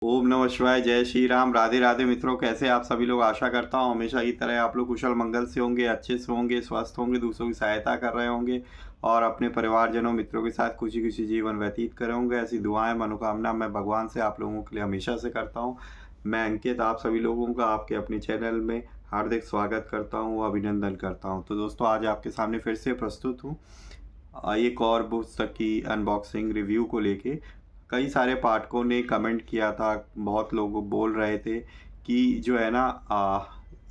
ओम नमः शिवाय। जय श्री राम। राधे राधे मित्रों, कैसे आप सभी लोग। आशा करता हूँ हमेशा की तरह आप लोग कुशल मंगल से होंगे, अच्छे से होंगे, स्वस्थ होंगे, दूसरों की सहायता कर रहे होंगे और अपने परिवारजनों मित्रों के साथ खुशी खुशी जीवन व्यतीत कर रहे होंगे। ऐसी दुआएं मनोकामना मैं भगवान से आप लोगों के लिए हमेशा से करता हूँ। मैं अंकित आप सभी लोगों का आपके अपने चैनल में हार्दिक स्वागत करता हूँ, अभिनंदन करता हूँ। तो दोस्तों, आज आपके सामने फिर से प्रस्तुत हूँ एक और पुस्तक की अनबॉक्सिंग रिव्यू को लेके। कई सारे पाठकों ने कमेंट किया था, बहुत लोग बोल रहे थे कि जो है ना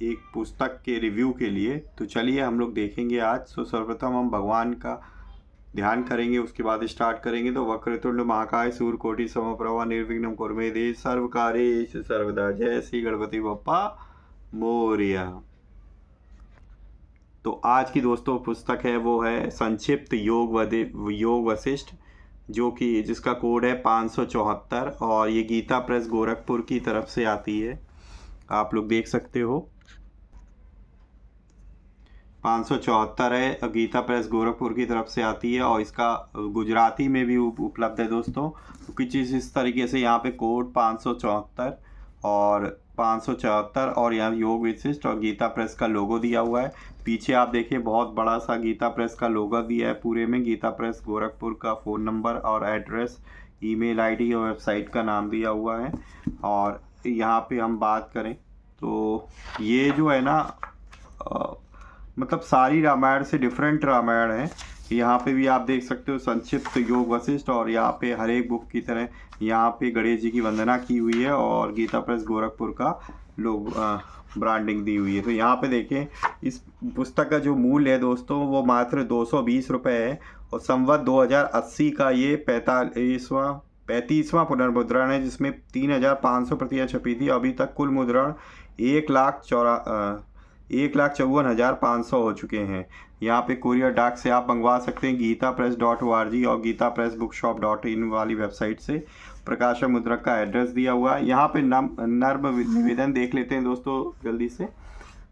एक पुस्तक के रिव्यू के लिए। तो चलिए हम लोग देखेंगे आज। तो सर्वप्रथम हम भगवान का ध्यान करेंगे, उसके बाद स्टार्ट करेंगे। तो वक्रतुंड महाकाय सूर्यकोटि समप्रभा निर्विघ्नं कुरु मे देव सर्वकार्येषु सर्वदा। जय श्री गणपति बप्पा मोरया। तो आज की दोस्तों पुस्तक है वो है संक्षिप्त योग वशिष्ठ, जो कि जिसका कोड है 574 और ये गीता प्रेस गोरखपुर की तरफ से आती है। आप लोग देख सकते हो 574 है, गीता प्रेस गोरखपुर की तरफ से आती है और इसका गुजराती में भी उपलब्ध है दोस्तों। तो कुछ इस तरीके से यहाँ पे कोड 574 और 574 और यहाँ योग विशिष्ट और गीता प्रेस का लोगो दिया हुआ है। पीछे आप देखिए बहुत बड़ा सा गीता प्रेस का लोगो दिया है पूरे में। गीता प्रेस गोरखपुर का फ़ोन नंबर और एड्रेस, ईमेल आईडी और वेबसाइट का नाम दिया हुआ है। और यहाँ पे हम बात करें तो ये जो है ना मतलब सारी रामायण से डिफरेंट रामायण है। यहाँ पे भी आप देख सकते हो संक्षिप्त योग वशिष्ठ, और यहाँ पे हर एक बुक की तरह यहाँ पे गणेश जी की वंदना की हुई है और गीता प्रेस गोरखपुर का लोग ब्रांडिंग दी हुई है। तो यहाँ पे देखें इस पुस्तक का जो मूल्य है दोस्तों वो मात्र 220 रुपये है और संवत 2080 का ये 35वां पुनर्मुद्रण है, जिसमें 3500 प्रतियाँ छपी थी। अभी तक कुल मुद्रण 1,54,500 हो चुके हैं। यहाँ पे कोरियर डाक से आप मंगवा सकते हैं gitapress.org और gitapressbookshop.in वाली वेबसाइट से। प्रकाशक मुद्रक का एड्रेस दिया हुआ है। यहाँ पे नर्म निवेदन देख लेते हैं दोस्तों जल्दी से।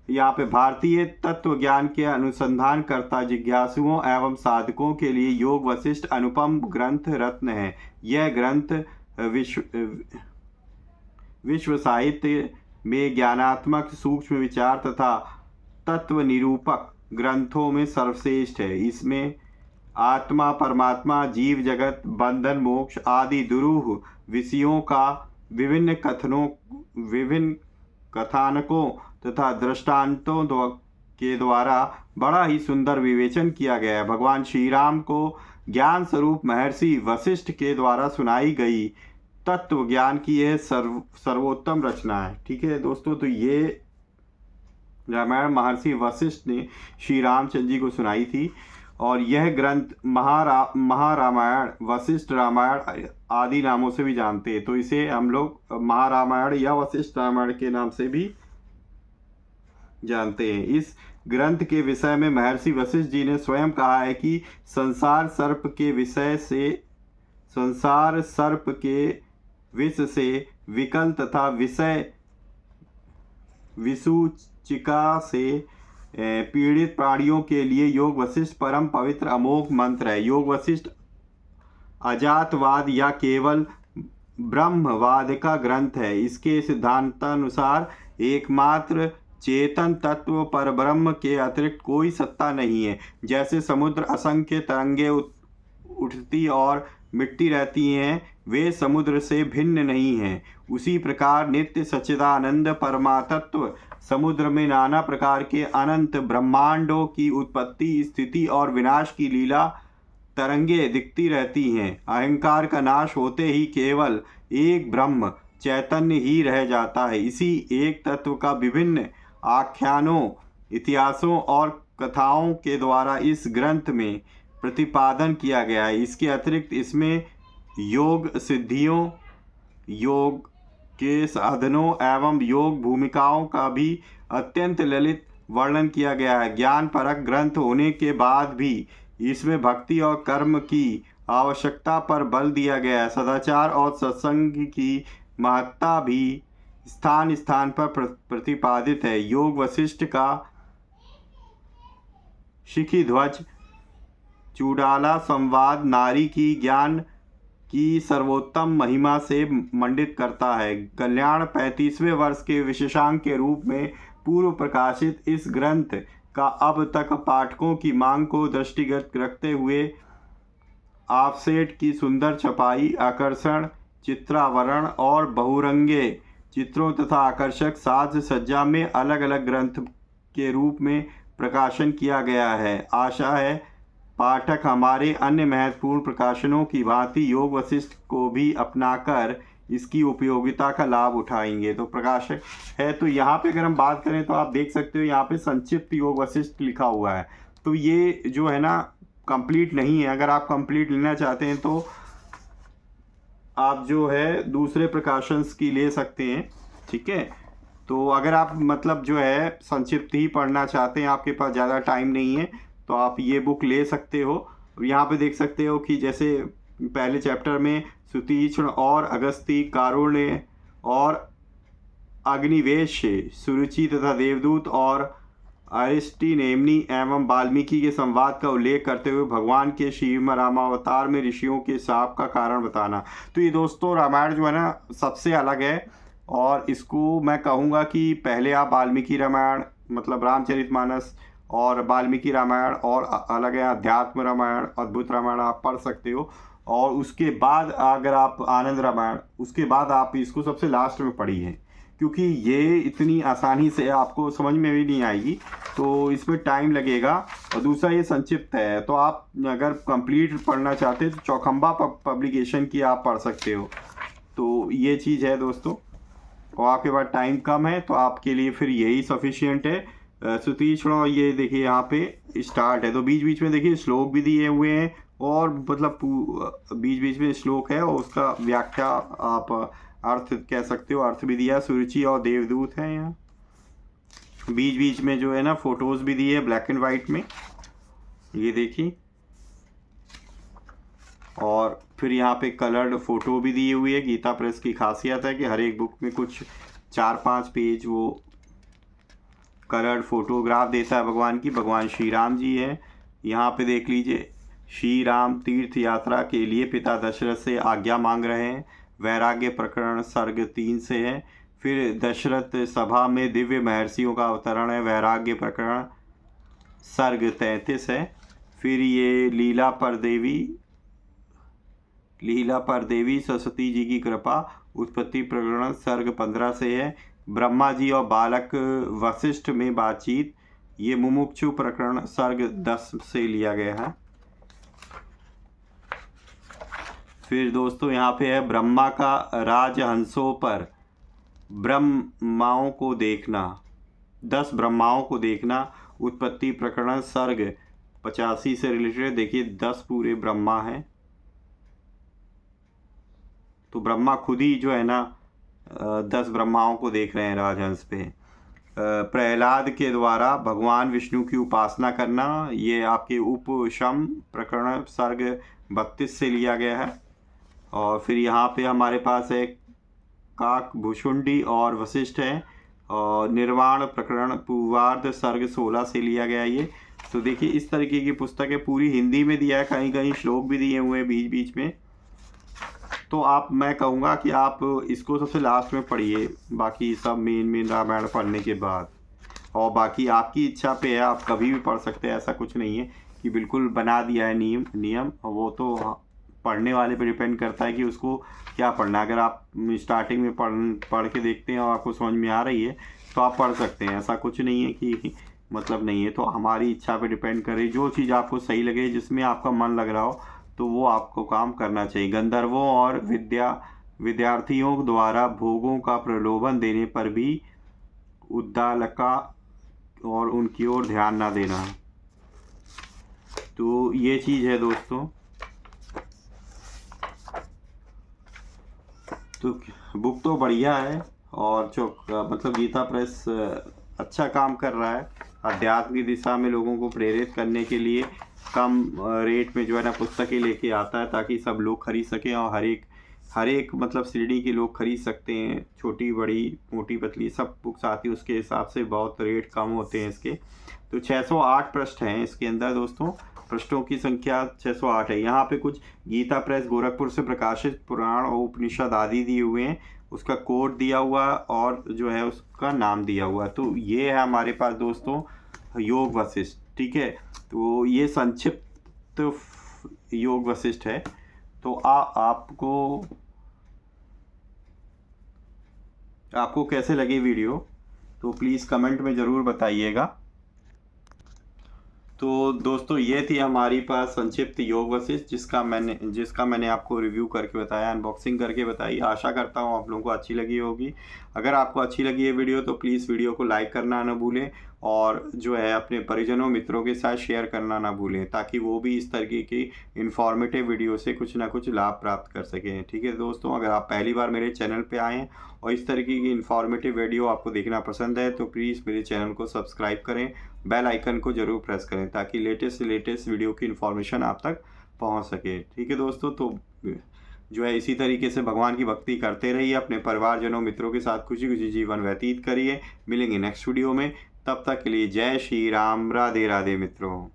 यहाँ पे भारतीय तत्व ज्ञान के अनुसंधानकर्ता जिज्ञासुओं एवं साधकों के लिए योग वशिष्ठ अनुपम ग्रंथ रत्न है। यह ग्रंथ विश्व साहित्य में ज्ञानात्मक सूक्ष्म विचार तथा तत्व निरूपक ग्रंथों में सर्वश्रेष्ठ है। इसमें आत्मा, परमात्मा, जीव जगत, बंधन, मोक्ष आदि दुरूह विषयों का विभिन्न कथानकों तथा दृष्टांतों के द्वारा बड़ा ही सुंदर विवेचन किया गया है। भगवान श्री राम को ज्ञान स्वरूप महर्षि वशिष्ठ के द्वारा सुनाई गई तत्व ज्ञान की यह सर्वोत्तम रचना है। ठीक है दोस्तों, तो ये रामायण महर्षि वशिष्ठ ने श्री रामचंद्र जी को सुनाई थी और यह ग्रंथ महारामायण, वशिष्ठ रामायण आदि नामों से भी जानते हैं। तो इसे हम लोग महारामायण या वशिष्ठ रामायण के नाम से भी जानते हैं। इस ग्रंथ के विषय में महर्षि वशिष्ठ जी ने स्वयं कहा है कि संसार सर्प के विष से विकल तथा विसूचिका से पीड़ित प्राणियों के लिए योग वशिष्ठ परम पवित्र अमोघ मंत्र है। योग वशिष्ठ अजातवाद या केवल ब्रह्मवाद का ग्रंथ है। इसके सिद्धांतानुसार एकमात्र चेतन तत्व पर ब्रह्म के अतिरिक्त कोई सत्ता नहीं है। जैसे समुद्र असंख्य तरंगे उठती और मिटती रहती हैं, वे समुद्र से भिन्न नहीं हैं। उसी प्रकार नित्य सच्चिदानंद परमातत्व समुद्र में नाना प्रकार के अनंत ब्रह्मांडों की उत्पत्ति, स्थिति और विनाश की लीला तरंगे दिखती रहती हैं। अहंकार का नाश होते ही केवल एक ब्रह्म चैतन्य ही रह जाता है। इसी एक तत्व का विभिन्न आख्यानों, इतिहासों और कथाओं के द्वारा इस ग्रंथ में प्रतिपादन किया गया है। इसके अतिरिक्त इसमें योग सिद्धियों, योग के साधनों एवं योग भूमिकाओं का भी अत्यंत ललित वर्णन किया गया है। ज्ञान परक ग्रंथ होने के बाद भी इसमें भक्ति और कर्म की आवश्यकता पर बल दिया गया है। सदाचार और सत्संग की महत्ता भी स्थान स्थान पर प्रतिपादित है। योग वशिष्ठ का शिखी ध्वज, चूड़ाला संवाद, नारी की ज्ञान की सर्वोत्तम महिमा से मंडित करता है। कल्याण 35वें वर्ष के विशेषांक के रूप में पूर्व प्रकाशित इस ग्रंथ का अब तक पाठकों की मांग को दृष्टिगत रखते हुए ऑफसेट की सुंदर छपाई, आकर्षण चित्रावरण और बहुरंगे चित्रों तथा आकर्षक साज सज्जा में अलग अलग ग्रंथ के रूप में प्रकाशन किया गया है। आशा है पाठक हमारे अन्य महत्वपूर्ण प्रकाशनों की भांति योग वशिष्ठ को भी अपनाकर इसकी उपयोगिता का लाभ उठाएंगे। तो प्रकाशक है, तो यहाँ पे अगर हम बात करें तो आप देख सकते हो यहाँ पे संक्षिप्त योग वशिष्ठ लिखा हुआ है। तो ये जो है ना कंप्लीट नहीं है। अगर आप कंप्लीट लेना चाहते हैं तो आप जो है दूसरे प्रकाशंस की ले सकते हैं, ठीक है। तो अगर आप मतलब जो है संक्षिप्त ही पढ़ना चाहते हैं, आपके पास ज़्यादा टाइम नहीं है, तो आप ये बुक ले सकते हो। यहाँ पे देख सकते हो कि जैसे पहले चैप्टर में सुतीक्ष्ण और अगस्ती, कारुण्य और अग्निवेश, सुरुचि तथा देवदूत और अरिस्टिनेमनी एवं वाल्मीकि के संवाद का उल्लेख करते हुए भगवान के श्रीमद् रामावतार में ऋषियों के शाप का कारण बताना। तो ये दोस्तों रामायण जो है ना सबसे अलग है, और इसको मैं कहूँगा कि पहले आप वाल्मीकि रामायण मतलब रामचरितमानस और वाल्मीकि रामायण और अलग है अध्यात्म रामायण, अद्भुत रामायण आप पढ़ सकते हो, और उसके बाद अगर आप आनंद रामायण, उसके बाद आप इसको सबसे लास्ट में पढ़िए, क्योंकि ये इतनी आसानी से आपको समझ में भी नहीं आएगी, तो इसमें टाइम लगेगा। और दूसरा ये संक्षिप्त है, तो आप अगर कंप्लीट पढ़ना चाहते हैं तो चौखंबा पब्लिकेशन की आप पढ़ सकते हो। तो ये चीज़ है दोस्तों, और आपके पास टाइम कम है तो आपके लिए फिर यही सफिशिएंट है। सुतीक्ष्ण, और ये देखिए यहाँ पे स्टार्ट है, तो बीच बीच में देखिए श्लोक भी दिए हुए हैं, और मतलब बीच बीच में श्लोक है और उसका व्याख्या आप अर्थ कह सकते हो, अर्थ भी दिया। सुरुचि और देवदूत है यहाँ बीच बीच में जो है ना, फोटोज भी दी है ब्लैक एंड वाइट में, ये देखिए। और फिर यहाँ पे कलर्ड फोटो भी दी हुई है। गीता प्रेस की खासियत है कि हर एक बुक में कुछ 4-5 पेज वो कलर्ड फोटोग्राफ देता है भगवान की। भगवान श्री राम जी है, यहाँ पे देख लीजिए। श्री राम तीर्थ यात्रा के लिए पिता दशरथ से आज्ञा मांग रहे हैं। वैराग्य प्रकरण सर्ग 3 से है। फिर दशरथ सभा में दिव्य महर्षियों का अवतरण है, वैराग्य प्रकरण सर्ग 33 है। फिर ये लीला पर देवी सरस्वती जी की कृपा उत्पत्ति प्रकरण सर्ग 15 से है। ब्रह्मा जी और बालक वशिष्ठ में बातचीत, ये मुमुक्षु प्रकरण सर्ग 10 से लिया गया है। फिर दोस्तों यहाँ पे है ब्रह्मा का राजहंसों पर ब्रह्माओं को देखना, 10 ब्रह्माओं को देखना, उत्पत्ति प्रकरण सर्ग 85 से रिलेटेड। देखिए 10 पूरे ब्रह्मा हैं, तो ब्रह्मा खुद ही जो है ना 10 ब्रह्माओं को देख रहे हैं राजहंस पे। प्रहलाद के द्वारा भगवान विष्णु की उपासना करना, ये आपके उपशम प्रकरण सर्ग 32 से लिया गया है। और फिर यहाँ पे हमारे पास है काकभुषुंडी और वशिष्ठ है, और निर्वाण प्रकरण पूर्वार्ध सर्ग 16 से लिया गया ये। तो देखिए इस तरीके की पुस्तक है, पूरी हिंदी में दिया है, कहीं कहीं श्लोक भी दिए हुए हैं बीच बीच में। तो मैं कहूँगा कि आप इसको सबसे लास्ट में पढ़िए, बाकी सब मेन रामायण पढ़ने के बाद। और बाकी आपकी इच्छा पे है, आप कभी भी पढ़ सकते हैं, ऐसा कुछ नहीं है कि बिल्कुल बना दिया है नियम। वो तो पढ़ने वाले पे डिपेंड करता है कि उसको क्या पढ़ना है। अगर आप स्टार्टिंग में पढ़ के देखते हैं और आपको समझ में आ रही है तो आप पढ़ सकते हैं, ऐसा कुछ नहीं है कि मतलब नहीं है। तो हमारी इच्छा पे डिपेंड करे, जो चीज़ आपको सही लगे, जिसमें आपका मन लग रहा हो, तो वो आपको काम करना चाहिए। गंधर्वों और विद्यार्थियों द्वारा भोगों का प्रलोभन देने पर भी उद्दालका और उनकी ओर ध्यान ना देना। तो ये चीज़ है दोस्तों। तो बुक तो बढ़िया है, और जो मतलब गीता प्रेस अच्छा काम कर रहा है अध्यात्म की दिशा में लोगों को प्रेरित करने के लिए। कम रेट में जो है ना पुस्तकें लेके आता है, ताकि सब लोग खरीद सकें, और हर एक मतलब श्रेणी के लोग खरीद सकते हैं, छोटी बड़ी मोटी पतली सब बुक्स आती है, उसके हिसाब से बहुत रेट कम होते हैं इसके। तो 608 पृष्ठ हैं इसके अंदर दोस्तों, पृष्ठों की संख्या 608 है। यहाँ पे कुछ गीता प्रेस गोरखपुर से प्रकाशित पुराण और उपनिषद आदि दिए हुए हैं, उसका कोड दिया हुआ और जो है उसका नाम दिया हुआ। तो ये है हमारे पास दोस्तों योग वशिष्ठ, ठीक है। तो ये संक्षिप्त योग वशिष्ठ है। तो आपको कैसे लगी वीडियो, तो प्लीज़ कमेंट में ज़रूर बताइएगा। तो दोस्तों ये थी हमारी पास संक्षिप्त योग वशिष्ठ जिसका मैंने आपको रिव्यू करके बताया, अनबॉक्सिंग करके बताई। आशा करता हूँ आप लोगों को अच्छी लगी होगी। अगर आपको अच्छी लगी ये वीडियो तो प्लीज़ वीडियो को लाइक करना ना भूलें और जो है अपने परिजनों मित्रों के साथ शेयर करना ना भूलें, ताकि वो भी इस तरीके की इन्फॉर्मेटिव वीडियो से कुछ ना कुछ लाभ प्राप्त कर सकें। ठीक है दोस्तों, अगर आप पहली बार मेरे चैनल पे आए हैं और इस तरीके की इन्फॉर्मेटिव वीडियो आपको देखना पसंद है तो प्लीज़ मेरे चैनल को सब्सक्राइब करें, बेल आइकन को ज़रूर प्रेस करें ताकि लेटेस्ट से लेटेस्ट वीडियो की इन्फॉर्मेशन आप तक पहुंच सके। ठीक है दोस्तों, तो जो है इसी तरीके से भगवान की भक्ति करते रहिए, अपने परिवारजनों मित्रों के साथ खुशी खुशी जीवन व्यतीत करिए। मिलेंगे नेक्स्ट वीडियो में, तब तक के लिए जय श्री राम, राधे राधे मित्रों।